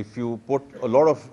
If you put a lot of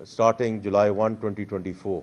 starting July 1, 2024.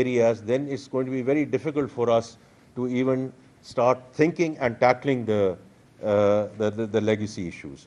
areas, then it's going to be very difficult for us to even start thinking and tackling the legacy issues.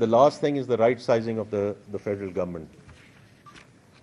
the last thing is the right sizing of the federal government.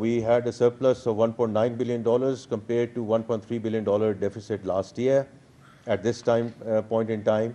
we had a surplus of $1.9 billion compared to $1.3 billion deficit last year at this time point in time.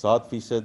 7%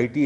IT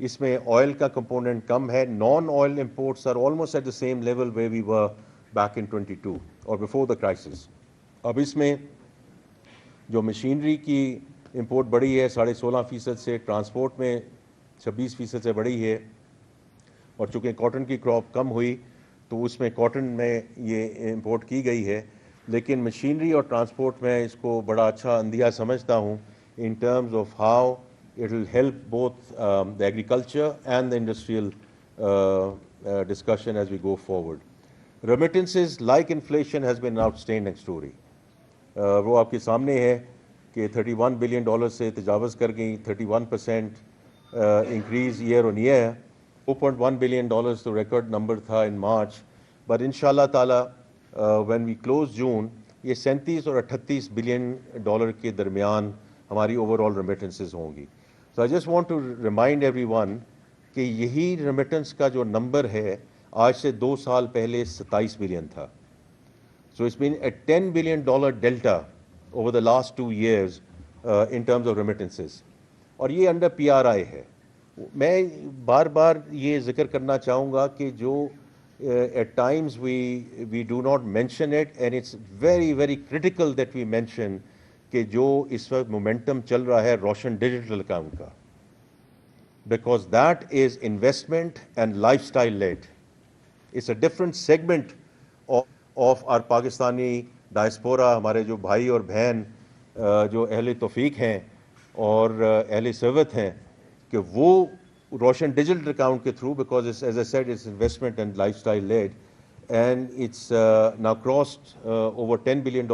اس میں oil کا component کم ہے. Non oil imports are almost at the same level where we were back in 22 اور before the crisis. اب اس میں جو machinery کی import بڑھی ہے 16.5% سے, ٹرانسپورٹ میں 26% سے بڑھی ہے, اور چونکہ کاٹن کی کراپ کم ہوئی تو اس میں کاٹن میں یہ امپورٹ کی گئی ہے. لیکن مشینری اور ٹرانسپورٹ میں اس کو بڑا اچھا اندیہ سمجھتا ہوں ان terms of how it will help both the agriculture and the industrial discussion as we go forward. Remittances, like inflation, has been an outstanding story. وہ آپ کے سامنے ہے کہ $31 billion سے تجاوز کر گئی, 31% انکریز ایئر آن ایئر. $4.1 billion تو ریکارڈ نمبر تھا ان مارچ, بٹ ان شاء اللہ تعالیٰ وین وی کلوز جون یہ 37 اور 38 بلین ڈالر کے درمیان ہماری اوور آل ریمیٹنسز ہوں گی. So I just want to remind everyone ون کہ یہی ریمیٹنس کا جو نمبر ہے آج سے 2 سال پہلے 27 بلین تھا. So it's been a $10 billion delta over the last 2 years in terms of remittances. اور یہ انڈر پی آر آئی ہے. میں بار بار یہ ذکر کرنا چاہوں گا کہ جو at times we do not mention it, and it's very very critical that we mention کہ جو اس وقت مومنٹم چل رہا ہے روشن ڈیجیٹل اکاؤنٹ کا, because that is investment and lifestyle led. It's a different segment of our Pakistani diaspora, ہمارے جو بھائی اور بہن جو اہل توفیق ہیں اور اہل ثروت ہیں, کہ وہ روشن ڈیجیٹل اکاؤنٹ کے through, because as I said it's investment and lifestyle led, and it's now crossed over $10 billion,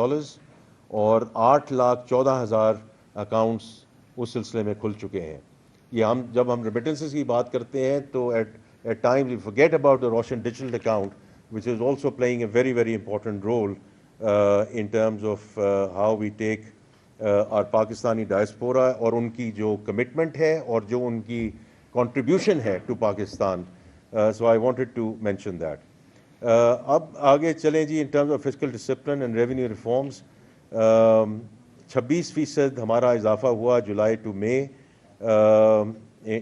اور 8,14,000 اکاؤنٹس اس سلسلے میں کھل چکے ہیں. یہ جب ہم ریمیٹنسز کی بات کرتے ہیں تو at times we forget about the Roshan digital account, which is also playing a very, very important role in terms of how we take our Pakistani diaspora اور ان کی جو commitment ہے اور جو ان کی contribution ہے to Pakistan. So I wanted to mention that. اب آگے چلیں جی, in terms of fiscal discipline and revenue reforms, 26% ہمارا اضافہ ہوا July two May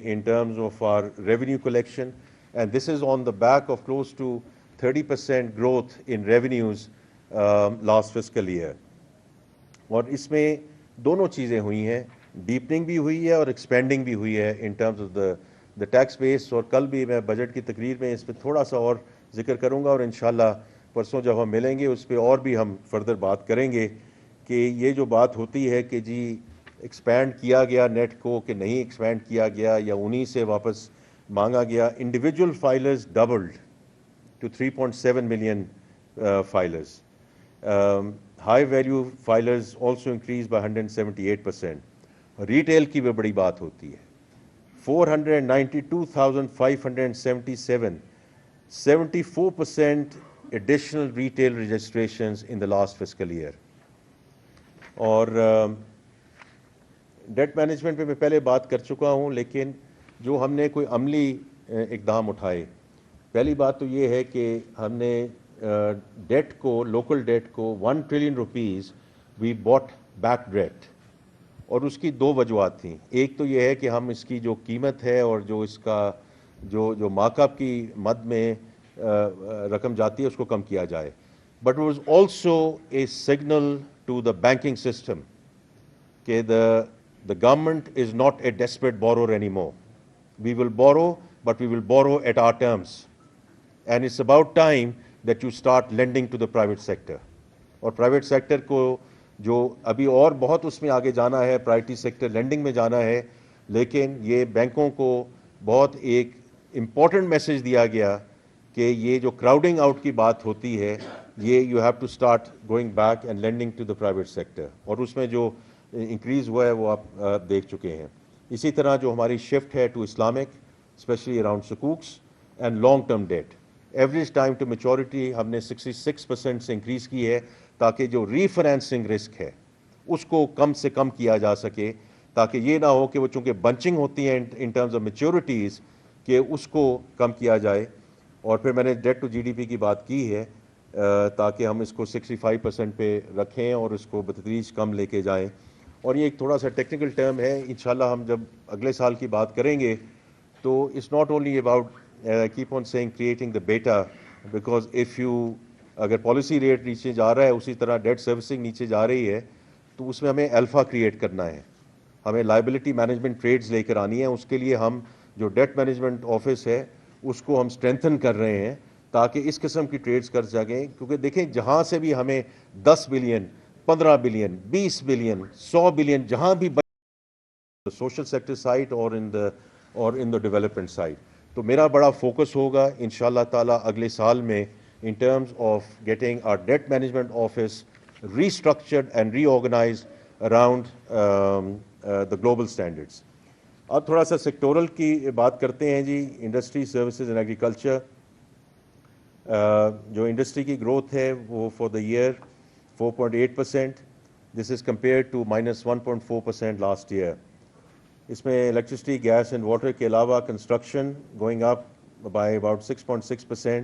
in terms of our revenue collection, and this is on the back of close to 30% growth in revenues last fiscal year. اور اس میں دونوں چیزیں ہوئی ہیں, ڈیپننگ بھی ہوئی ہے اور ایکسپینڈنگ بھی ہوئی ہے in terms of the tax base. اور کل بھی میں بجٹ کی تقریر میں اس پہ تھوڑا سا اور ذکر کروں گا, اور انشاءاللہ پرسوں جب ہم ملیں گے اس پہ اور بھی ہم فردر بات کریں گے کہ یہ جو بات ہوتی ہے کہ جی ایکسپینڈ کیا گیا نیٹ کو کہ نہیں ایکسپینڈ کیا گیا یا انہی سے واپس مانگا گیا. Individual filers doubled to 3.7 million filers. High value filers also increased by 178%. Retail کی بھی بڑی بات ہوتی ہے, 492,577, 74% additional retail registrations in the last fiscal year. اور ڈیٹ مینجمنٹ پہ میں پہلے بات کر چکا ہوں, لیکن جو ہم نے کوئی عملی اقدام اٹھائے, پہلی بات تو یہ ہے کہ ہم نے ڈیٹ کو, لوکل ڈیٹ کو 1 ٹریلین روپیز وی باٹ بیک ڈیٹ, اور اس کی 2 وجوہات تھیں. ایک تو یہ ہے کہ ہم اس کی جو قیمت ہے اور جو اس کا جو مارک اپ کی مد میں رقم جاتی ہے اس کو کم کیا جائے. But it was also a signal to the banking system کہ the government is not a desperate borrower anymore. We will borrow, but we will borrow at our terms. And it's about time that you start lending to the private sector. اور private sector کو جو ابھی اور بہت اس میں آگے جانا ہے, پرائیورٹی سیکٹر لینڈنگ میں جانا ہے, لیکن یہ بینکوں کو بہت ایک امپورٹنٹ میسج دیا گیا کہ یہ جو کراؤڈنگ آؤٹ کی بات ہوتی ہے, یہ you have to start going back and lending to the private sector. اور اس میں جو انکریز ہوا ہے وہ آپ دیکھ چکے ہیں. اسی طرح جو ہماری شفٹ ہے to Islamic, especially around sukuks and long term debt, average time to maturity ہم نے 66% سے انکریز کی ہے, تاکہ جو ری فائنینسنگ رسک ہے اس کو کم سے کم کیا جا سکے, تاکہ یہ نہ ہو کہ وہ چونکہ بنچنگ ہوتی ہیں ان ٹرمز آف میچورٹیز, کہ اس کو کم کیا جائے. اور پھر میں نے debt to G D P کی بات کی ہے, تاکہ ہم اس کو 65% پہ رکھیں اور اس کو بتدریج کم لے کے جائیں. اور یہ ایک تھوڑا سا ٹیکنیکل ٹرم ہے, انشاءاللہ ہم جب اگلے سال کی بات کریں گے تو it's not only about, I keep on saying, creating the beta, because if you اگر پالیسی ریٹ نیچے جا رہا ہے اسی طرح ڈیٹ سروسنگ نیچے جا رہی ہے تو اس میں ہمیں الفا کریٹ کرنا ہے, ہمیں لائبلٹی مینجمنٹ ٹریڈز لے کر آنی ہے. اس کے لیے ہم جو ڈیٹ مینجمنٹ آفس ہے اس کو ہم اسٹرینتھن کر رہے ہیں تاکہ اس قسم کی ٹریڈز کر سکیں. کیونکہ دیکھیں جہاں سے بھی ہمیں 10 بلین 15 بلین 20 بلین 100 بلین جہاں بھی سوشل سیکٹر سائٹ اور ان دا ڈیولپمنٹ سائٹ, تو میرا بڑا فوکس ہوگا انشاءاللہ تعالیٰ اگلے سال میں in terms of getting our debt management office restructured and reorganized around the global standards. اب تھوڑا سا سیکٹورل کی بات کرتے ہیں جی. انڈسٹری سروسز اینڈ ایگریکلچر, جو انڈسٹری کی گروتھ ہے وہ for the year 4.8%. This is compared to -1.4% last year. اس میں الیکٹرسٹی گیس اینڈ واٹر کے علاوہ construction going up by about 6.6%.